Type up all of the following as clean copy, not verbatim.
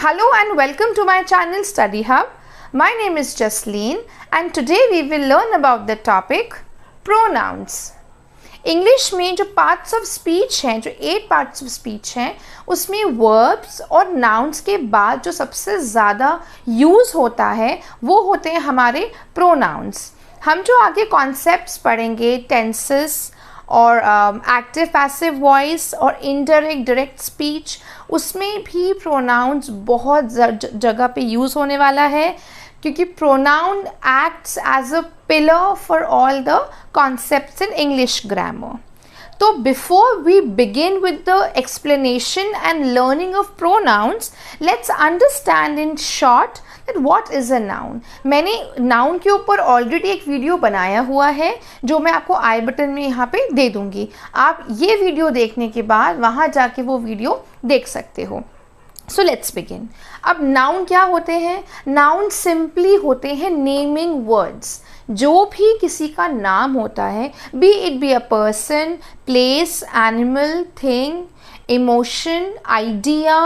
Hello and welcome to my channel Study Hub. My name is Jasleen and today we will learn about the topic pronouns. English में जो parts of speech हैं, जो 8 parts of speech हैं, उसमें verbs और nouns के बाद जो सबसे ज़्यादा यूज़ होता है वो होते हैं हमारे प्रोनाउंस. हम जो आगे कॉन्सेप्ट्स पढ़ेंगे, टेंसेस और एक्टिव पैसिव वॉइस और इनडायरेक्ट डायरेक्ट स्पीच, उसमें भी प्रोनाउंस बहुत जगह पे यूज़ होने वाला है, क्योंकि pronoun acts as a pillar for all the concepts in English grammar. तो before we begin with the explanation and learning of pronouns, let's understand in short that what is a noun. मैंने noun के ऊपर already एक video बनाया हुआ है जो मैं आपको आई बटन में यहाँ पे दे दूँगी. आप ये वीडियो देखने के बाद वहाँ जाके वो वीडियो देख सकते हो. So let's begin. अब नाउन क्या होते हैं? नाउन सिंपली होते हैं नेमिंग वर्ड्स. जो भी किसी का नाम होता है, B it be a person, place, animal, thing, emotion, idea,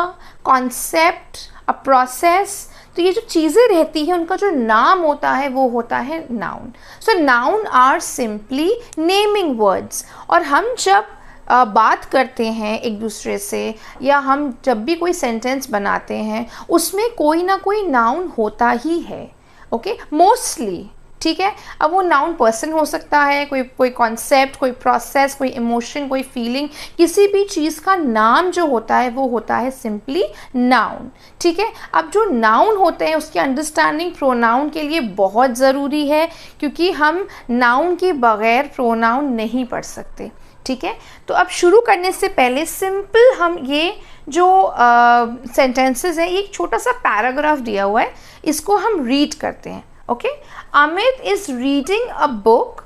concept, a process, तो ये जो चीज़ें रहती हैं उनका जो नाम होता है वो होता है noun. So noun are simply naming words. और हम जब बात करते हैं एक दूसरे से, या हम जब भी कोई सेंटेंस बनाते हैं, उसमें कोई ना कोई नाउन होता ही है. Okay, mostly. ठीक है. अब वो नाउन पर्सन हो सकता है, कोई कॉन्सेप्ट, कोई प्रोसेस, कोई इमोशन, कोई फीलिंग, किसी भी चीज़ का नाम जो होता है वो होता है सिंपली नाउन. ठीक है. अब जो नाउन होते हैं उसकी अंडरस्टैंडिंग प्रोनाउन के लिए बहुत ज़रूरी है, क्योंकि हम नाउन के बगैर प्रोनाउन नहीं पढ़ सकते. ठीक है. तो अब शुरू करने से पहले सिंपल हम ये जो सेंटेंसेस हैं, एक छोटा सा पैराग्राफ दिया हुआ है, इसको हम रीड करते हैं. Okay. Amit is reading a book.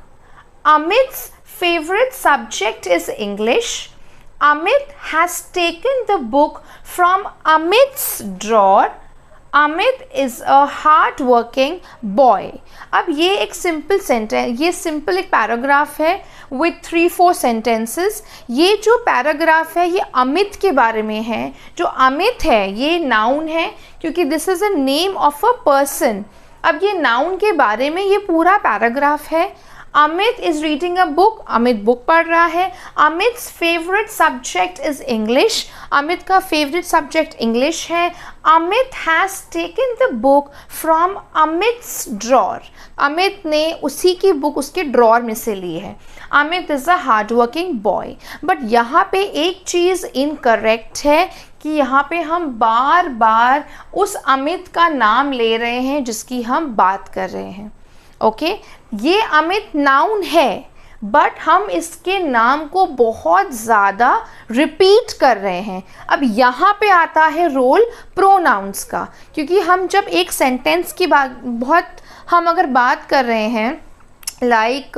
Amit's favorite subject is English. Amit has taken the book from Amit's drawer. Amit is a hard-working boy. अब ये एक सिंपल सेंटेंस, ये सिंपल एक पैराग्राफ है with 3-4 sentences. ये जो पैराग्राफ है ये अमित के बारे में है. जो अमित है ये नाउन है, क्योंकि this is a name of a person. अब ये नाउन के बारे में ये पूरा पैराग्राफ है. Amit is reading a book. Amit book पढ़ रहा है. Amit's favourite subject is English. Amit का फेवरेट सब्जेक्ट इंग्लिश है. Amit has taken the book from Amit's drawer. Amit ने उसी की बुक उसके ड्रॉर में से ली है. Amit is a hard working boy. But यहाँ पे एक चीज़ इनकरेक्ट है कि यहाँ पे हम बार बार उस अमित का नाम ले रहे हैं जिसकी हम बात कर रहे हैं. ओके. ये अमित नाउन है, बट हम इसके नाम को बहुत ज़्यादा रिपीट कर रहे हैं. अब यहाँ पे आता है रोल प्रोनाउंस का, क्योंकि हम जब एक सेंटेंस की बात हम अगर बात कर रहे हैं, like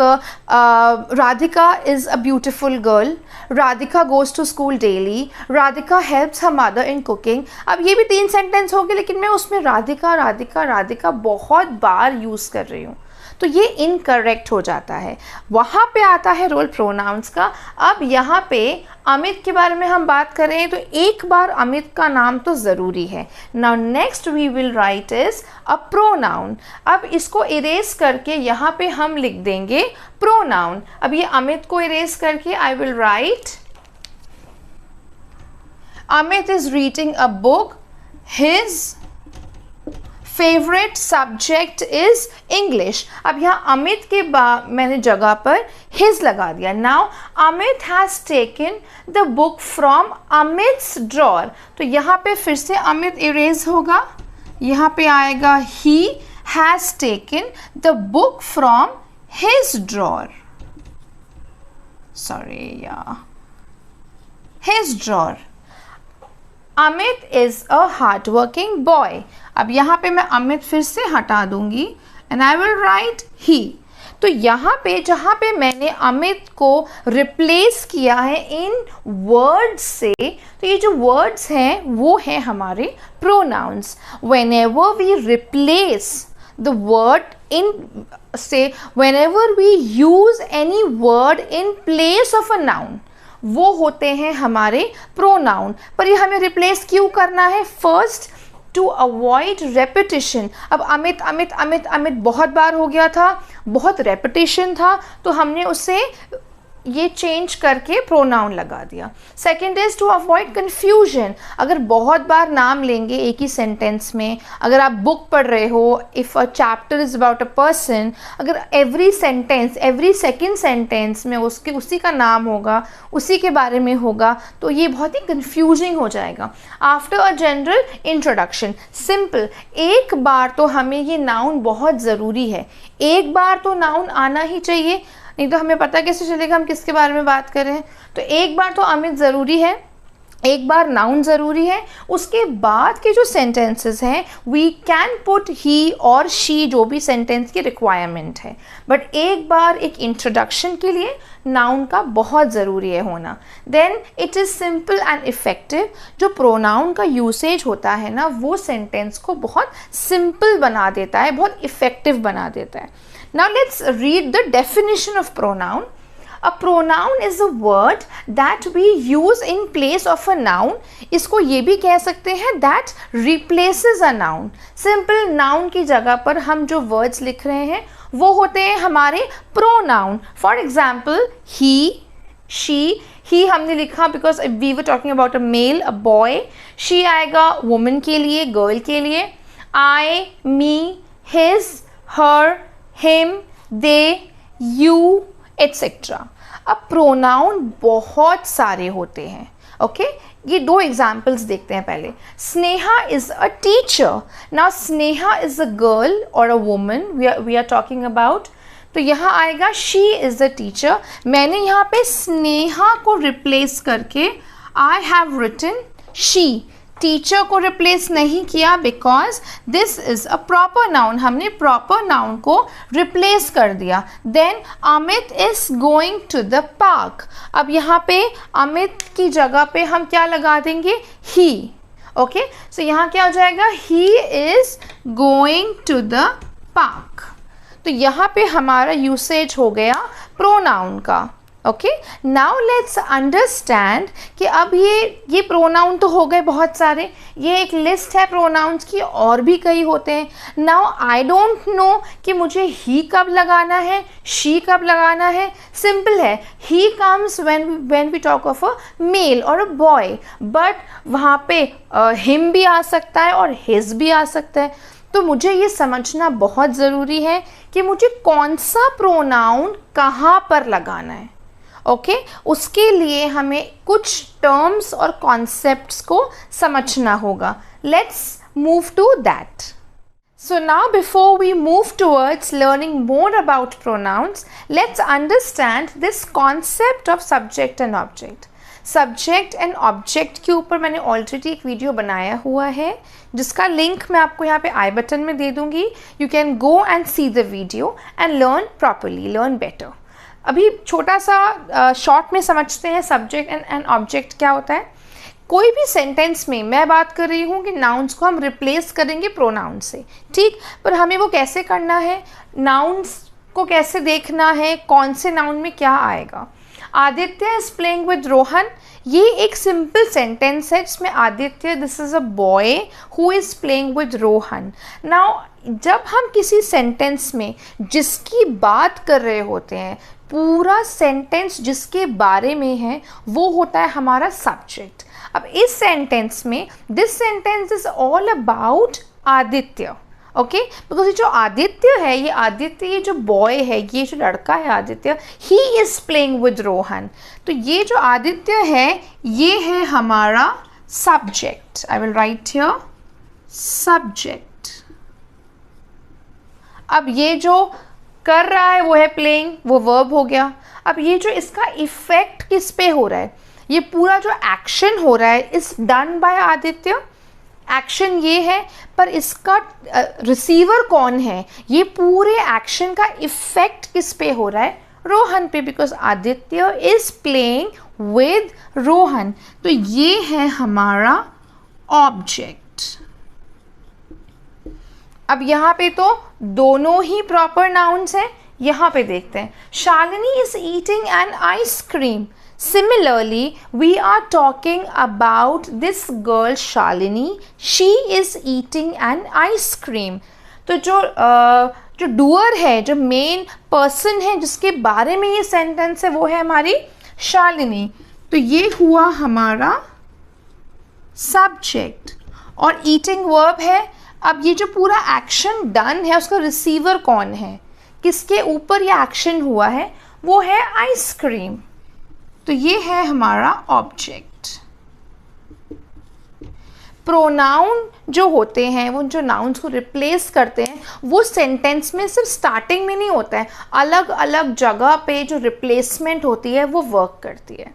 Radhika is a beautiful girl, Radhika goes to school daily, Radhika helps her mother in cooking. अब ये भी 3 सेंटेंस हो गए, लेकिन मैं उसमें राधिका राधिका राधिका बहुत बार यूज़ कर रही हूँ, तो ये इनकरेक्ट हो जाता है. वहाँ पे आता है रोल प्रोनाउंस का. अब यहाँ पे अमित के बारे में हम बात कर रहे हैं, तो एक बार अमित का नाम तो ज़रूरी है. Now next we will write is a pronoun. अब इसको इरेज करके यहाँ पे हम लिख देंगे प्रोनाउन. अब ये अमित को इरेज करके आई will right Amit is reading a book. His favourite subject is English. अब यहाँ अमित के बाद मैंने जगह पर हिज लगा दिया. Now Amit has taken the book from Amit's drawer. तो यहाँ पे फिर से अमित इरेज होगा. यहाँ पे आएगा he has taken the book from his drawer. Sorry, या his drawer. Amit is a hard working boy. अब यहाँ पे मैं अमित फिर से हटा दूंगी and I will write he. तो यहाँ पे जहाँ पे मैंने अमित को रिप्लेस किया है इन वर्ड्स से, तो ये जो वर्ड्स हैं वो हैं हमारे pronouns. Whenever we replace the word इन से, whenever we use any word in place of a noun, वो होते हैं हमारे प्रोनाउन. पर ये हमें रिप्लेस क्यों करना है? First to avoid repetition. अब अमित अमित अमित अमित बहुत बार हो गया था, बहुत रेपिटेशन था, तो हमने उसे ये चेंज करके प्रोनाउन लगा दिया। Second is to avoid confusion. अगर बहुत बार नाम लेंगे एक ही सेंटेंस में, अगर आप बुक पढ़ रहे हो, if a chapter is about a person, अगर every sentence, every second sentence में उसके उसी का नाम होगा, उसी के बारे में होगा, तो ये बहुत ही कन्फ्यूजिंग हो जाएगा। After a general introduction, simple, एक बार तो हमें ये नाउन बहुत ज़रूरी है, एक बार तो नाउन आना ही चाहिए, नहीं तो हमें पता कैसे चलेगा हम किसके बारे में बात कर रहे हैं। तो एक बार तो अमित ज़रूरी है, एक बार नाउन ज़रूरी है। उसके बाद के जो सेंटेंसेस हैं वी कैन पुट ही और शी, जो भी सेंटेंस की रिक्वायरमेंट है, बट एक बार एक इंट्रोडक्शन के लिए नाउन का बहुत ज़रूरी है होना। Then it is simple and effective. जो प्रोनाउन का यूसेज होता है ना, वो सेंटेंस को बहुत सिंपल बना देता है, बहुत इफ़ेक्टिव बना देता है। Now let's read the definition of pronoun. A pronoun is a word that we use in place of a noun. इसको ये भी कह सकते हैं that replaces a noun. Simple noun की जगह पर हम जो words लिख रहे हैं वो होते हैं हमारे pronoun. For example, he, she, he हमने लिखा because we were talking about a male, a boy. She आएगा woman के लिए, girl के लिए. I, me, his, her, him, they, you, etc. अब प्रोनाउन बहुत सारे होते हैं, ओके ये दो एग्जाम्पल्स देखते हैं पहले। Sneha is a teacher. Now Sneha is a girl और a woman we are talking about, तो यहाँ आएगा शी इज़ अ टीचर। मैंने यहाँ पे स्नेहा को रिप्लेस करके I have written she, teacher को रिप्लेस नहीं किया because this is a proper noun, हमने प्रॉपर नाउन को रिप्लेस कर दिया। Then Amit is going to the park. अब यहाँ पे अमित की जगह पे हम क्या लगा देंगे, ही, ओके सो यहाँ क्या हो जाएगा, he is going to the park. तो यहाँ पे हमारा यूसेज हो गया प्रोनाउन का। ओके नाउ लेट्स अंडरस्टैंड कि अब ये प्रोनाउन तो हो गए बहुत सारे, ये एक लिस्ट है प्रोनाउंस की, और भी कई होते हैं। नाउ आई डोंट नो कि मुझे ही कब लगाना है, शी कब लगाना है। सिंपल है, he comes when we talk of a male और अ बॉय, बट वहाँ पे हिम भी आ सकता है और हिज भी आ सकता है। तो मुझे ये समझना बहुत ज़रूरी है कि मुझे कौन सा प्रोनाउन कहाँ पर लगाना है। ओके उसके लिए हमें कुछ टर्म्स और कॉन्सेप्ट्स को समझना होगा। Let's move to that. So now before we move towards learning more about pronouns, let's understand this concept of subject and object. Subject and object के ऊपर मैंने ऑलरेडी एक वीडियो बनाया हुआ है जिसका लिंक मैं आपको यहाँ पे आई बटन में दे दूँगी। You can go and see the video and learn properly, learn better. अभी छोटा सा शॉर्ट में समझते हैं सब्जेक्ट एंड ऑब्जेक्ट क्या होता है। कोई भी सेंटेंस में मैं बात कर रही हूँ कि नाउन्स को हम रिप्लेस करेंगे प्रोनाउन से, ठीक, पर हमें वो कैसे करना है, नाउन्स को कैसे देखना है, कौन से नाउन में क्या आएगा। Aditya is playing with Rohan, ये एक सिंपल सेंटेंस है जिसमें Aditya, this is a boy who is playing with Rohan. Now जब हम किसी सेंटेंस में जिसकी बात कर रहे होते हैं, पूरा सेंटेंस जिसके बारे में है, वो होता है हमारा सब्जेक्ट। अब इस सेंटेंस में this sentence is all about Aditya, okay, because ये जो आदित्य है, ये आदित्य, ये जो बॉय है, ये जो लड़का है Aditya, he is playing with Rohan. तो ये जो आदित्य है ये है हमारा subject. I will right here subject. अब ये जो कर रहा है वो है प्लेइंग, वो वर्ब हो गया। अब ये जो इसका इफेक्ट किस पे हो रहा है, ये पूरा जो एक्शन हो रहा है is done by Aditya, action ये है, पर इसका रिसीवर कौन है, ये पूरे एक्शन का इफेक्ट किस पे हो रहा है, रोहन पे, because Aditya is playing with Rohan. तो ये है हमारा ऑब्जेक्ट। अब यहाँ पे तो दोनों ही प्रॉपर नाउन्स हैं। यहाँ पे देखते हैं, Shalini is eating an ice cream. Similarly, we are talking about this girl Shalini. She is eating an ice cream. तो जो डूअर है, जो मेन पर्सन है जिसके बारे में ये सेंटेंस है, वो है हमारी शालिनी. तो ये हुआ हमारा सब्जेक्ट और ईटिंग वर्ब है. अब ये जो पूरा एक्शन डन है उसका रिसीवर कौन है, किसके ऊपर ये एक्शन हुआ है, वो है आइसक्रीम. तो ये है हमारा ऑब्जेक्ट. प्रोनाउन जो होते हैं, वो जो नाउन्स को रिप्लेस करते हैं, वो सेंटेंस में सिर्फ स्टार्टिंग में नहीं होता है, अलग अलग जगह पे जो रिप्लेसमेंट होती है वो वर्क करती है.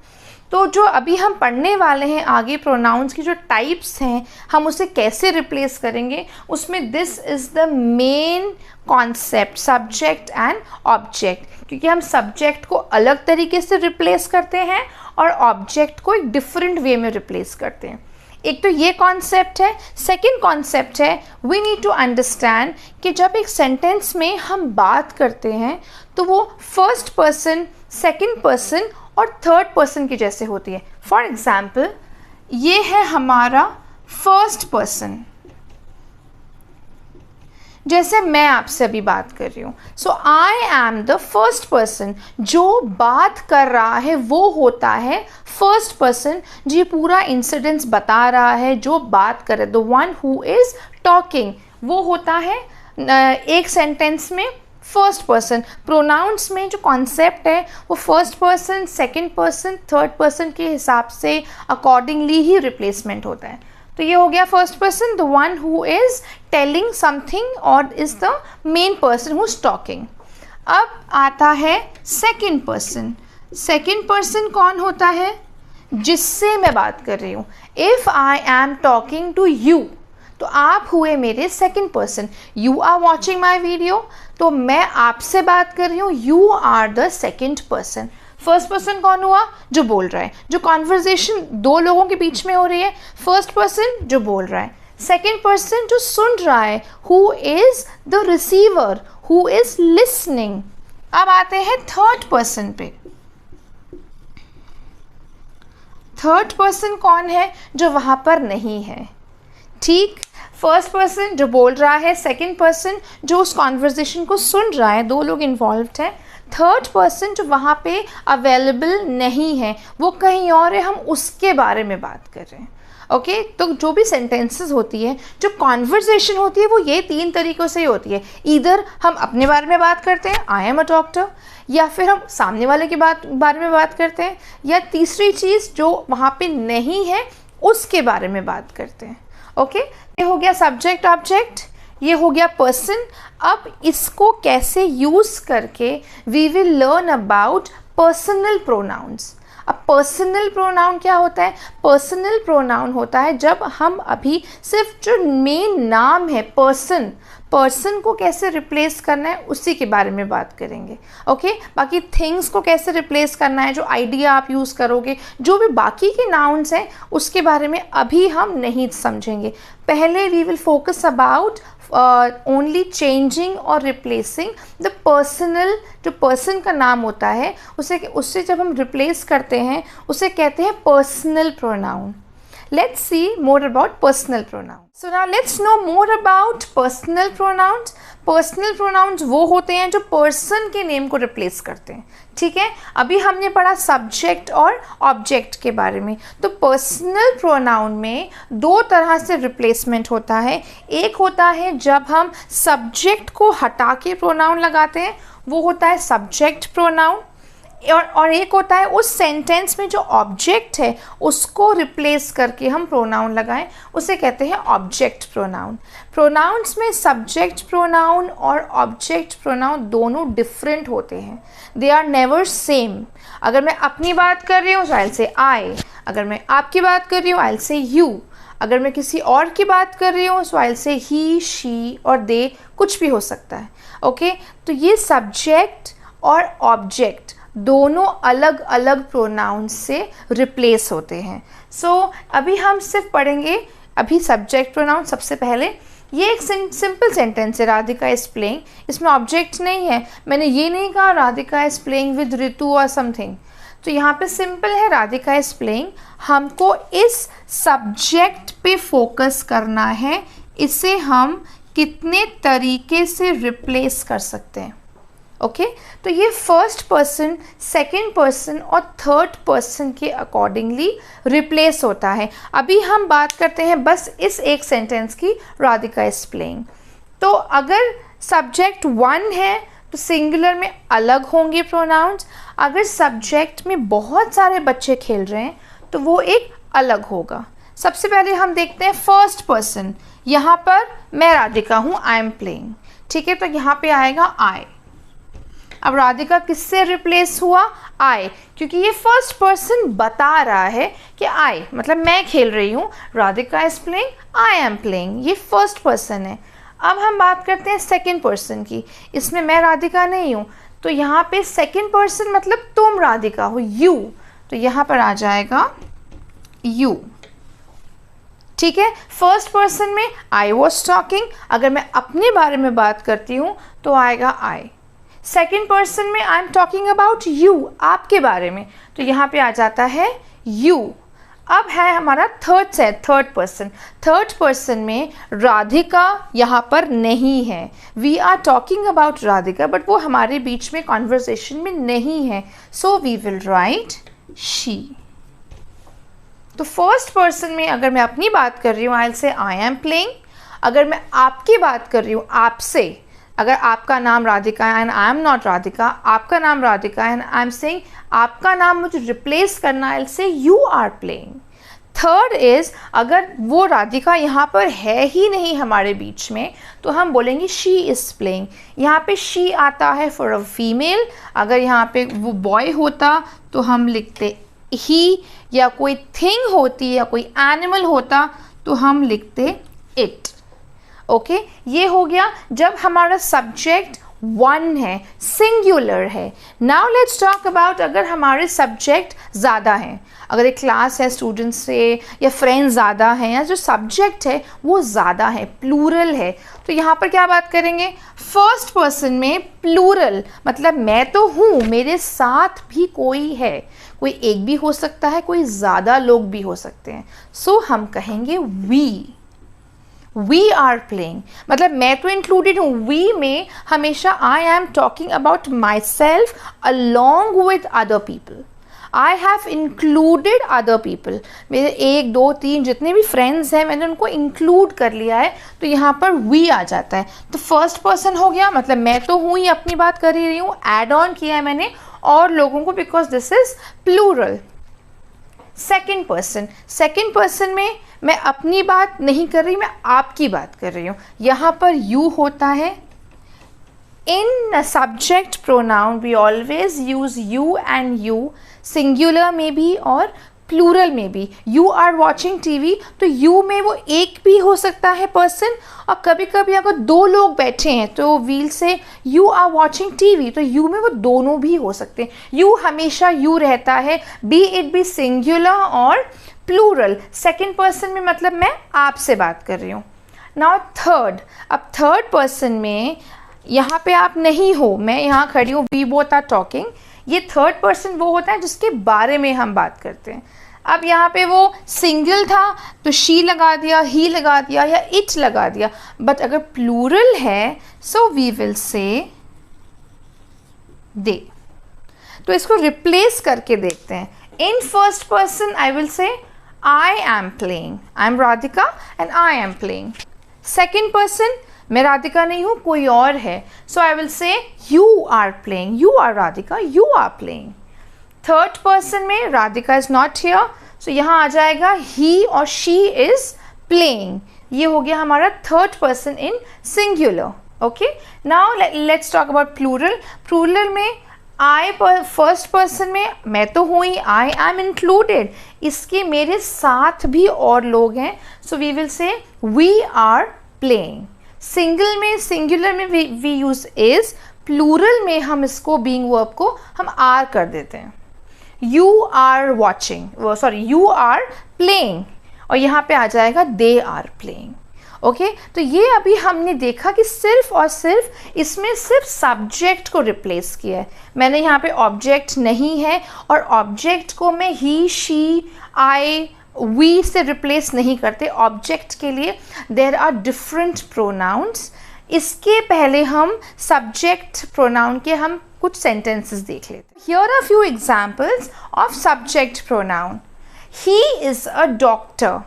तो जो अभी हम पढ़ने वाले हैं आगे, प्रोनाउंस की जो टाइप्स हैं, हम उसे कैसे रिप्लेस करेंगे, उसमें this is the main concept, subject and object. क्योंकि हम सब्जेक्ट को अलग तरीके से रिप्लेस करते हैं और ऑब्जेक्ट को एक डिफरेंट वे में रिप्लेस करते हैं. एक तो ये कॉन्सेप्ट है. सेकंड कॉन्सेप्ट है, वी नीड टू अंडरस्टैंड कि जब एक सेंटेंस में हम बात करते हैं तो वो फर्स्ट पर्सन, सेकंड पर्सन और थर्ड पर्सन की जैसे होती है. फॉर एग्जाम्पल, ये है हमारा फर्स्ट पर्सन, जैसे मैं आपसे अभी बात कर रही हूँ. So I am the first person. जो बात कर रहा है वो होता है फर्स्ट पर्सन, जो पूरा इंसिडेंस बता रहा है, जो बात कर रहा है, the one who is talking, वो होता है एक सेंटेंस में फर्स्ट पर्सन. प्रोनाउंस में जो कॉन्सेप्ट है वो first person, second person, third person के हिसाब से अकॉर्डिंगली ही रिप्लेसमेंट होता है. तो ये हो गया first person, the one who is telling something और is the main person who is talking. अब आता है सेकंड पर्सन. सेकंड पर्सन कौन होता है, जिससे मैं बात कर रही हूँ. If I am talking to you, तो आप हुए मेरे second person. You are watching my video, तो मैं आपसे बात कर रही हूँ, you are the second person. First person कौन हुआ, जो बोल रहा है, जो कॉन्वर्जेशन दो लोगों के बीच में हो रही है, फर्स्ट पर्सन जो बोल रहा है. सेकंड पर्सन जो सुन रहा है, who is the receiver, who is listening. अब आते हैं थर्ड पर्सन पे. थर्ड पर्सन कौन है, जो वहाँ पर नहीं है. ठीक, फर्स्ट पर्सन जो बोल रहा है, सेकंड पर्सन जो उस कॉन्वर्जेशन को सुन रहा है, दो लोग इन्वॉल्व्ड हैं. थर्ड पर्सन जो वहाँ पे अवेलेबल नहीं है, वो कहीं और है, हम उसके बारे में बात कर रहे हैं. ओके, तो जो भी सेंटेंसेस होती है, जो कॉन्वर्जेशन होती है, वो ये तीन तरीक़ों से ही होती है. ईदर हम अपने बारे में बात करते हैं, आई एम अ डॉक्टर, या फिर हम सामने वाले के बारे में बात करते हैं, या तीसरी चीज़ जो वहाँ पे नहीं है उसके बारे में बात करते हैं. ओके, ये हो गया सब्जेक्ट ऑब्जेक्ट, ये हो गया पर्सन. अब इसको कैसे यूज़ करके we will learn about personal pronouns. अब पर्सनल प्रोनाउन क्या होता है, पर्सनल प्रोनाउन होता है जब हम अभी सिर्फ जो मेन नाम है पर्सन, पर्सन को कैसे रिप्लेस करना है उसी के बारे में बात करेंगे. ओके, बाकी थिंग्स को कैसे रिप्लेस करना है, जो आइडिया आप यूज़ करोगे, जो भी बाकी के नाउन्स हैं उसके बारे में अभी हम नहीं समझेंगे. पहले we will focus about only changing और रिप्लेसिंग द पर्सनल. जो पर्सन का नाम होता है उससे जब हम रिप्लेस करते हैं उसे कहते हैं personal pronoun. Let's see more about personal pronouns. So now let's know more about personal pronouns. Personal pronouns वो होते हैं जो person के नेम को रिप्लेस करते हैं. ठीक है, अभी हमने पढ़ा सब्जेक्ट और ऑब्जेक्ट के बारे में. तो पर्सनल प्रोनाउन में दो तरह से रिप्लेसमेंट होता है. एक होता है जब हम सब्जेक्ट को हटा के प्रोनाउन लगाते हैं, वो होता है सब्जेक्ट प्रोनाउन. और एक होता है उस सेंटेंस में जो ऑब्जेक्ट है उसको रिप्लेस करके हम प्रोनाउन लगाएं, उसे कहते हैं ऑब्जेक्ट प्रोनाउन. प्रोनाउंस में सब्जेक्ट प्रोनाउन और ऑब्जेक्ट प्रोनाउन दोनों डिफरेंट होते हैं. They are never same. अगर मैं अपनी बात कर रही हूँ तो आई विल से आई, अगर मैं आपकी बात कर रही हूँ आई विल से यू, अगर मैं किसी और की बात कर रही हूँ तो आई विल से ही, शी और दे, कुछ भी हो सकता है. ओके, तो ये सब्जेक्ट और ऑब्जेक्ट दोनों अलग अलग प्रोनाउंस से रिप्लेस होते हैं. सो अभी हम सिर्फ पढ़ेंगे अभी सब्जेक्ट प्रोनाउन. सबसे पहले ये एक सिंपल सेंटेंस है, राधिका इज़ प्लेइंग. इसमें ऑब्जेक्ट नहीं है. मैंने ये नहीं कहा Radhika is playing with Ritu और समथिंग. तो यहाँ पे सिंपल है, राधिका इज प्लेइंग। हमको इस सब्जेक्ट पे फोकस करना है, इसे हम कितने तरीके से रिप्लेस कर सकते हैं। ओके तो ये फर्स्ट पर्सन, सेकंड पर्सन और थर्ड पर्सन के अकॉर्डिंगली रिप्लेस होता है। अभी हम बात करते हैं बस इस एक सेंटेंस की, राधिका इज प्लेइंग। तो अगर सब्जेक्ट वन है तो सिंगुलर में अलग होंगे प्रोनाउंस, अगर सब्जेक्ट में बहुत सारे बच्चे खेल रहे हैं तो वो एक अलग होगा। सबसे पहले हम देखते हैं फर्स्ट पर्सन, यहाँ पर मैं राधिका हूँ, आई एम प्लेइंग, ठीक है, तो यहाँ पे आएगा आई। अब राधिका किससे रिप्लेस हुआ? आई, क्योंकि ये फर्स्ट पर्सन बता रहा है कि आई मतलब मैं खेल रही हूँ, Radhika is playing, I am playing, ये फर्स्ट पर्सन है। अब हम बात करते हैं सेकंड पर्सन की, इसमें मैं राधिका नहीं हूँ, तो यहाँ पे सेकंड पर्सन मतलब तुम राधिका हो, यू, तो यहाँ पर आ जाएगा यू, ठीक है। फर्स्ट पर्सन में आई वॉज टॉकिंग, अगर मैं अपने बारे में बात करती हूँ तो आएगा आई। सेकेंड पर्सन में आई एम टॉकिंग अबाउट यू, आपके बारे में, तो यहाँ पे आ जाता है यू। अब है हमारा थर्ड पर्सन। थर्ड पर्सन में राधिका यहाँ पर नहीं है, we are talking about Radhika, but वो हमारे बीच में कॉन्वर्सेशन में नहीं है, so we will write she. तो फर्स्ट पर्सन में अगर मैं अपनी बात कर रही हूँ, आई will say I am playing. अगर मैं आपकी बात कर रही हूँ, आपसे, अगर आपका नाम राधिका है and I am not Radhika, आपका नाम राधिका है एंड आई एम सेइंग आपका नाम मुझे रिप्लेस करना, I will say you are playing. Third is, अगर वो राधिका यहाँ पर है ही नहीं हमारे बीच में, तो हम बोलेंगे शी इज़ प्लेइंग। यहाँ पे शी आता है फॉर अ फीमेल, अगर यहाँ पे वो बॉय होता तो हम लिखते ही, या कोई थिंग होती या कोई एनिमल होता तो हम लिखते इट। ओके ये हो गया जब हमारा सब्जेक्ट वन है, सिंगुलर है। नाउ लेट्स टॉक अबाउट अगर हमारे सब्जेक्ट ज़्यादा हैं, अगर एक क्लास है स्टूडेंट्स से या फ्रेंड्स ज़्यादा हैं, या जो सब्जेक्ट है वो ज़्यादा है, प्लूरल है, तो यहाँ पर क्या बात करेंगे? फर्स्ट पर्सन में प्लूरल मतलब मैं तो हूँ, मेरे साथ भी कोई है, कोई एक भी हो सकता है, कोई ज़्यादा लोग भी हो सकते हैं, सो हम कहेंगे वी आर प्लेइंग, मतलब मैं तो इंक्लूडेड हूँ। वी में हमेशा आई am talking about my self along with other people, I have included other people, मेरे 1 2 3 जितने भी फ्रेंड्स हैं मैंने उनको इंक्लूड कर लिया है, तो यहाँ पर वी आ जाता है। तो फर्स्ट पर्सन हो गया, मतलब मैं तो हूँ ही, अपनी बात कर ही रही हूँ, एड ऑन किया है मैंने और लोगों को, because this is plural. Second person में मैं अपनी बात नहीं कर रही, मैं आपकी बात कर रही हूँ, यहाँ पर यू होता है। In subject pronoun we always use you and you, singular में भी और प्लूरल में भी। यू आर वॉचिंग टीवी, तो यू में वो एक भी हो सकता है पर्सन, और कभी कभी अगर 2 लोग बैठे हैं तो वील से यू आर वॉचिंग टीवी, तो यू में वो दोनों भी हो सकते हैं। यू हमेशा यू रहता है, बी इट बी सिंगुलर और प्लूरल। सेकेंड पर्सन में मतलब मैं आपसे बात कर रही हूँ। नाउ थर्ड, अब थर्ड पर्सन में यहाँ पे आप नहीं हो, मैं यहाँ खड़ी हूँ, वी बोथ आर टॉकिंग, ये थर्ड पर्सन वो होता है जिसके बारे में हम बात करते हैं। अब यहाँ पे वो सिंगल था तो शी लगा दिया, ही लगा दिया या इट लगा दिया, बट अगर प्लूरल है सो वी विल से दे। तो इसको रिप्लेस करके देखते हैं। इन first person I will say I am playing, I am Radhika and I am playing. Second person मैं राधिका नहीं हूँ, कोई और है, so I will say you are playing, you are Radhika, you are playing. Third person में Radhika is not here, so यहाँ आ जाएगा ही और शी इज प्लेइंग। ये हो गया हमारा third person in singular. Okay now let's talk about plural. Plural में आई फर्स्ट पर्सन में मैं तो हूँ ही, आई एम इंक्लूडेड, इसके मेरे साथ भी और लोग हैं, so we will say we are playing. Singular में वी यूज इज, प्लूरल में हम इसको बीइंग वर्ब को हम आर कर देते हैं। You are watching, sorry you are playing, और यहाँ पे आ जाएगा दे आर प्लेइंग। ओके तो ये अभी हमने देखा कि सिर्फ और सिर्फ इसमें सिर्फ सब्जेक्ट को रिप्लेस किया है. मैंने यहाँ पे ऑब्जेक्ट नहीं है और ऑब्जेक्ट को मैं ही, शी, आई, वी से रिप्लेस नहीं करते. ऑब्जेक्ट के लिए देयर आर डिफरेंट प्रोनाउंस. इसके पहले हम सब्जेक्ट प्रोनाउन के हम कुछ सेंटेंसेस देख लेते हैं. Here are few examples of subject pronoun. He is a doctor.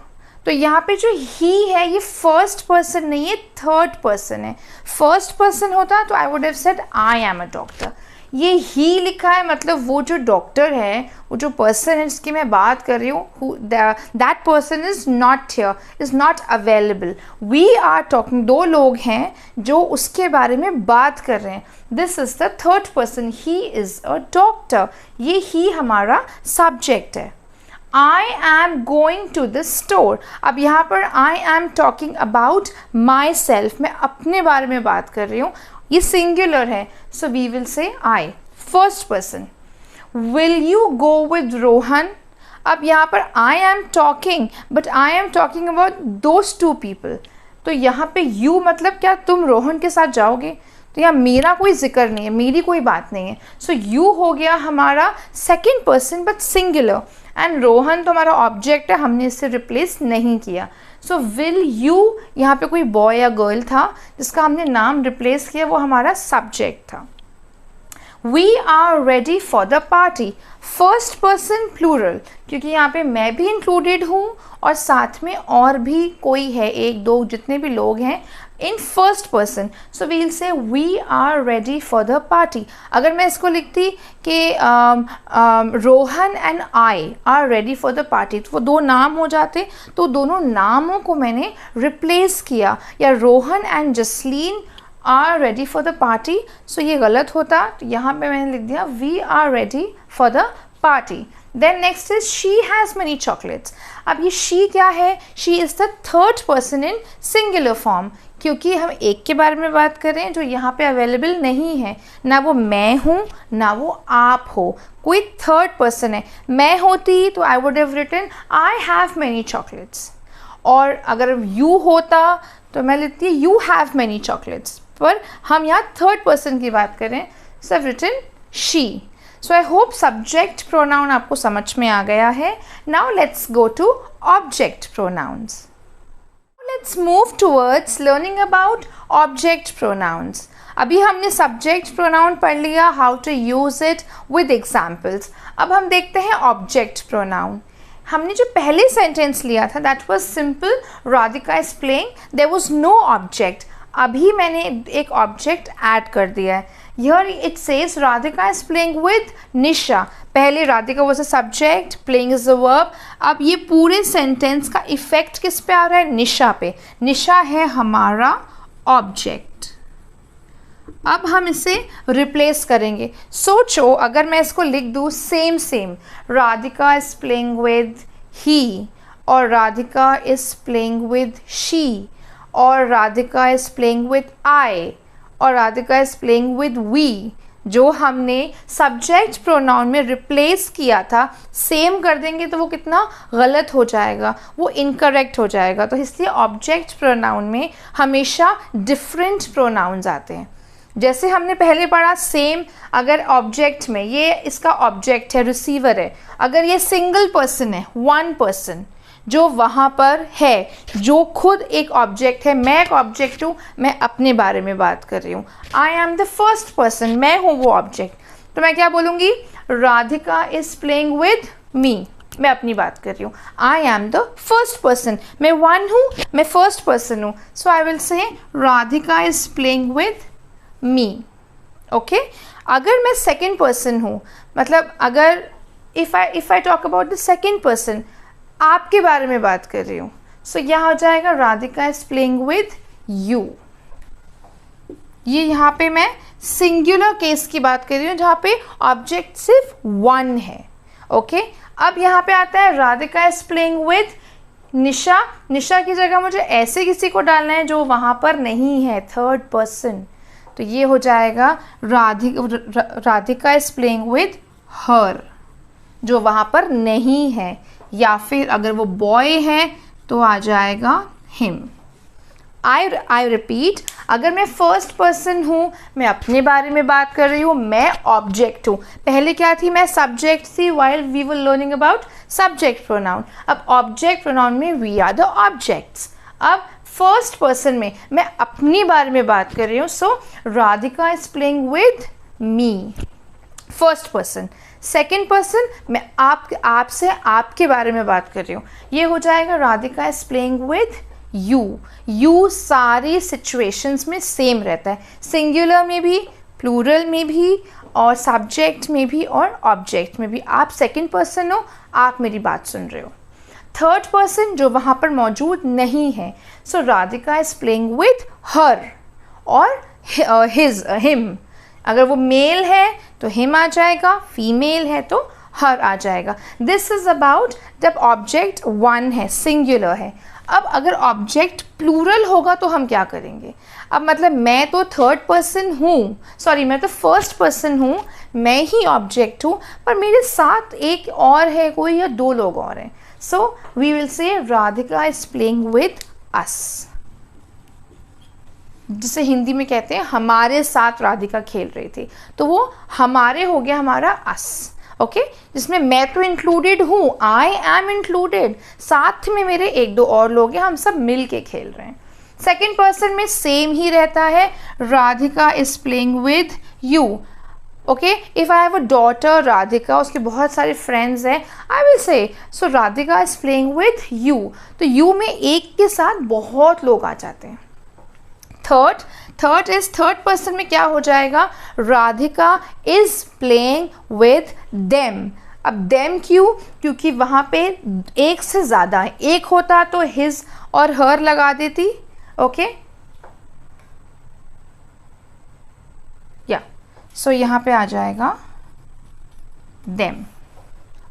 तो यहाँ पे जो ही है ये फर्स्ट पर्सन नहीं है, थर्ड पर्सन है. फर्स्ट पर्सन होता तो I would have said I am a doctor. ये ही लिखा है मतलब वो जो डॉक्टर है, वो जो पर्सन है जिसकी मैं बात कर रही हूँ, that person is not here, is not available. We are talking, दो लोग हैं जो उसके बारे में बात कर रहे हैं. This is the third person, he is a doctor. ये ही हमारा सब्जेक्ट है. I am going to the store. अब यहाँ पर I am talking about myself. मैं अपने बारे में बात कर रही हूँ. ये सिंगुलर है. So we will say I. First person. Will you go with Rohan? अब यहाँ पर I am talking, but I am talking about those two people. तो यहाँ पे you मतलब क्या, तुम रोहन के साथ जाओगे? तो यहाँ मेरा कोई जिक्र नहीं है, मेरी कोई बात नहीं है. सो यू हो गया हमारा second person but singular. And Rohan तो हमारा ऑब्जेक्ट है, हमने इससे रिप्लेस नहीं किया. सो विल यू, यहाँ पे कोई बॉय या गर्ल था जिसका हमने नाम रिप्लेस किया, वो हमारा सब्जेक्ट था. We are ready for the party. First person plural, क्योंकि यहाँ पे मैं भी इंक्लूडेड हूँ और साथ में और भी कोई है, एक दो जितने भी लोग हैं, इन first person. So we will say we are ready for the party. अगर मैं इसको लिखती कि Rohan and I are ready for the party, तो वो दो नाम हो जाते, तो दोनों नामों को मैंने रिप्लेस किया. या Rohan and Jasleen are ready for the party, so ये गलत होता. तो यहाँ पे मैंने लिख दिया we are ready for the party. Then next is she has many chocolates. अब ये शी क्या है? She is the third person in singular form, क्योंकि हम एक के बारे में बात कर रहे हैं जो यहाँ पे अवेलेबल नहीं है. ना वो मैं हूँ ना वो आप हो, कोई थर्ड पर्सन है. मैं होती तो I would have written I have many chocolates. और अगर यू होता तो मैं लिखती यू हैव मैनी चॉकलेट्स. पर हम यहाँ थर्ड पर्सन की बात करें, so I have written she. So I hope subject pronoun आपको समझ में आ गया है. Now let's go to object pronouns. Let's move towards learning about object pronouns. अभी हमने subject pronoun पढ़ लिया, how to use it with examples. अब हम देखते हैं object pronoun. हमने जो पहले sentence लिया था that was simple. Radhika is playing. There was no object. अभी मैंने एक ऑब्जेक्ट ऐड कर दिया है. Here it says Radhika is playing with Nisha. पहले Radhika was a subject, playing is a verb. अब ये पूरे सेंटेंस का इफेक्ट किस पे आ रहा है? निशा पे. निशा है हमारा ऑब्जेक्ट. अब हम इसे रिप्लेस करेंगे. सोचो अगर मैं इसको लिख दूँ same same, Radhika is playing with he, और Radhika is playing with she, और Radhika is playing with I, और Radhika is playing with we. जो हमने सब्जेक्ट प्रोनाउन में रिप्लेस किया था सेम कर देंगे तो वो कितना गलत हो जाएगा, वो इनकरेक्ट हो जाएगा. तो इसलिए ऑब्जेक्ट प्रोनाउन में हमेशा डिफरेंट प्रोनाउंस आते हैं. जैसे हमने पहले पढ़ा सेम, अगर ऑब्जेक्ट में ये इसका ऑब्जेक्ट है, रिसीवर है, अगर ये सिंगल पर्सन है, वन पर्सन जो वहाँ पर है, जो खुद एक ऑब्जेक्ट है, मैं एक ऑब्जेक्ट हूँ, मैं अपने बारे में बात कर रही हूँ. I am the first person, मैं हूँ वो ऑब्जेक्ट. तो मैं क्या बोलूँगी? Radhika is playing with me, मैं अपनी बात कर रही हूँ. I am the first person, मैं वन हूँ, मैं फर्स्ट पर्सन हूँ. So I will say Radhika is playing with me. Okay. अगर मैं सेकेंड पर्सन हूँ, मतलब अगर if I talk about the second person, आपके बारे में बात कर रही हूँ, सो यहाँ हो जाएगा Radhika is playing with you. ये यहाँ पे मैं सिंगुलर केस की बात कर रही हूँ जहाँ पे ऑब्जेक्ट सिर्फ वन है. ओके. अब यहाँ पे आता है राधिका इज प्लेइंग विद निशा. निशा की जगह मुझे ऐसे किसी को डालना है जो वहाँ पर नहीं है, थर्ड पर्सन. तो ये हो जाएगा राधिका इज प्लेइंग विद हर, जो वहाँ पर नहीं है. या फिर अगर वो बॉय है तो आ जाएगा हिम. आई रिपीट, अगर मैं फर्स्ट पर्सन हूँ, मैं अपने बारे में बात कर रही हूँ, मैं ऑब्जेक्ट हूँ. पहले क्या थी, मैं सब्जेक्ट थी while we were learning about subject pronoun. अब ऑब्जेक्ट प्रोनाउन में वी आर द ऑब्जेक्ट्स. अब फर्स्ट पर्सन में मैं अपनी बारे में बात कर रही हूँ. So Radhika is playing with me, first person. Second person, मैं आपसे आपके बारे में बात कर रही हूँ. ये हो जाएगा Radhika is playing with you. You सारी सिचुएशंस में सेम रहता है, सिंगुलर में भी, प्लूरल में भी, और सब्जेक्ट में भी और ऑब्जेक्ट में भी. आप सेकेंड पर्सन हो, आप मेरी बात सुन रहे हो. थर्ड पर्सन जो वहाँ पर मौजूद नहीं है, so Radhika is playing with her और हिज, हिम. अगर वो मेल है तो हिम आ जाएगा, फीमेल है तो हर आ जाएगा. दिस इज अबाउट जब ऑब्जेक्ट वन है, सिंगुलर है. अब अगर ऑब्जेक्ट प्लूरल होगा तो हम क्या करेंगे. अब मतलब मैं तो थर्ड पर्सन हूँ, सॉरी मैं तो फर्स्ट पर्सन हूँ, मैं ही ऑब्जेक्ट हूँ, पर मेरे साथ एक और है कोई या दो लोग और हैं. So we will say Radhika is playing with us, जिसे हिंदी में कहते हैं हमारे साथ राधिका खेल रही थी. तो वो हमारे हो गया हमारा अस. ओके, जिसमें मैं तो इंक्लूडेड हूँ, आई एम इंक्लूडेड, साथ में मेरे एक दो और लोग हैं, हम सब मिल के खेल रहे हैं. सेकेंड पर्सन में सेम ही रहता है, Radhika is playing with you. Okay, if I have a daughter Radhika, उसके बहुत सारे फ्रेंड्स हैं, आई विल से सो Radhika is playing with you. तो यू में एक के साथ बहुत लोग आ जाते हैं. थर्ड पर्सन में क्या हो जाएगा, Radhika is playing with them. अब देम क्यों, क्योंकि वहाँ पे एक से ज़्यादा है. एक होता तो हिज और हर लगा देती. ओके, या सो यहाँ पे आ जाएगा them.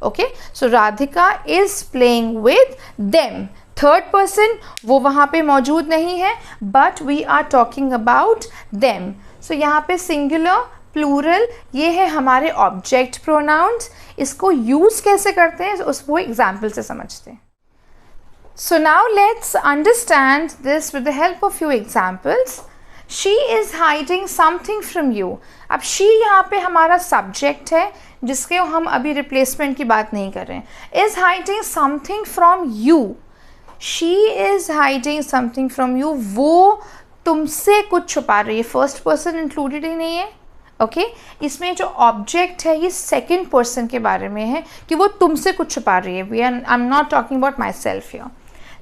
Okay, so Radhika is playing with them. Third person वो वहाँ पे मौजूद नहीं है, but we are talking about them. So यहाँ पे सिंगुलर, प्लूरल, ये है हमारे ऑब्जेक्ट प्रोनाउंस. इसको यूज़ कैसे करते हैं उसको एग्जाम्पल से समझते हैं. So now let's understand this with the help of few examples. She is hiding something from you. अब शी यहाँ पे हमारा सब्जेक्ट है, जिसके हम अभी रिप्लेसमेंट की बात नहीं कर रहे हैं. Is hiding something from you. She is hiding something from you, वो तुमसे कुछ छुपा रही है. फर्स्ट पर्सन इंक्लूडेड ही नहीं है. ओके, इसमें जो ऑब्जेक्ट है ये सेकंड पर्सन के बारे में है कि वो तुमसे कुछ छुपा रही है. I am not talking about myself here.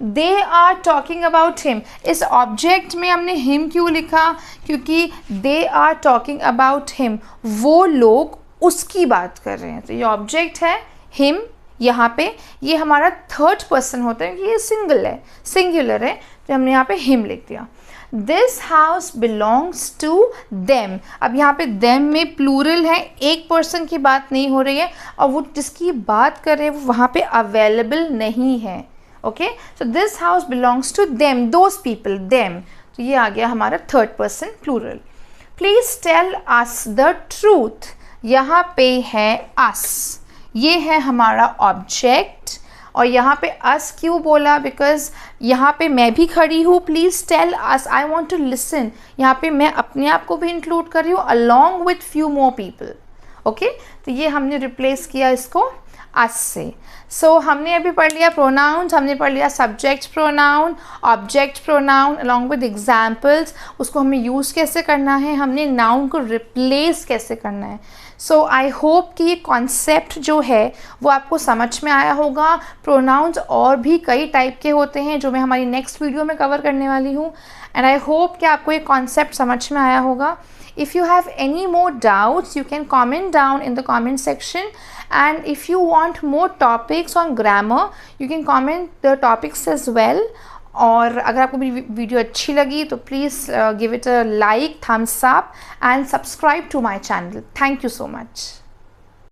They are talking about him. इस ऑब्जेक्ट में हमने हिम क्यों लिखा, क्योंकि they are talking about him, वो लोग उसकी बात कर रहे हैं. तो ये ऑब्जेक्ट है हिम. यहाँ पे ये हमारा थर्ड पर्सन होता है, ये सिंगुलर है, तो हमने यहाँ पे हिम लिख दिया. This house belongs to them. अब यहाँ पे देम में प्लूरल है, एक पर्सन की बात नहीं हो रही है, और वो जिसकी बात कर रहे हैं वो वहाँ पे अवेलेबल नहीं है. Okay, so this house belongs to them, those people, them. तो ये आ गया हमारा third person plural. Please tell us the truth. यहाँ पे है अस, ये है हमारा ऑब्जेक्ट, और यहाँ पे अस क्यों बोला, बिकॉज यहाँ पे मैं भी खड़ी हूँ. Please tell us, I want to listen. यहाँ पे मैं अपने आप को भी इंक्लूड कर रही हूँ along with few more people. Okay, तो ये हमने रिप्लेस किया इसको अस से. सो हमने अभी पढ़ लिया प्रोनाउंस, हमने पढ़ लिया subject pronoun, object pronoun along with examples. उसको हमें यूज़ कैसे करना है, हमने नाउन को रिप्लेस कैसे करना है. सो आई होप कि ये कॉन्सेप्ट जो है वो आपको समझ में आया होगा. प्रोनाउंस और भी कई टाइप के होते हैं जो मैं हमारी नेक्स्ट वीडियो में कवर करने वाली हूँ. एंड आई होप कि आपको ये कॉन्सेप्ट समझ में आया होगा. If you have any more doubts, you can comment down in the comment section. And if you want more topics on grammar, you can comment the topics as well. और अगर आपको मेरी वीडियो अच्छी लगी तो please give it a like, thumbs up and subscribe to my channel. Thank you so much.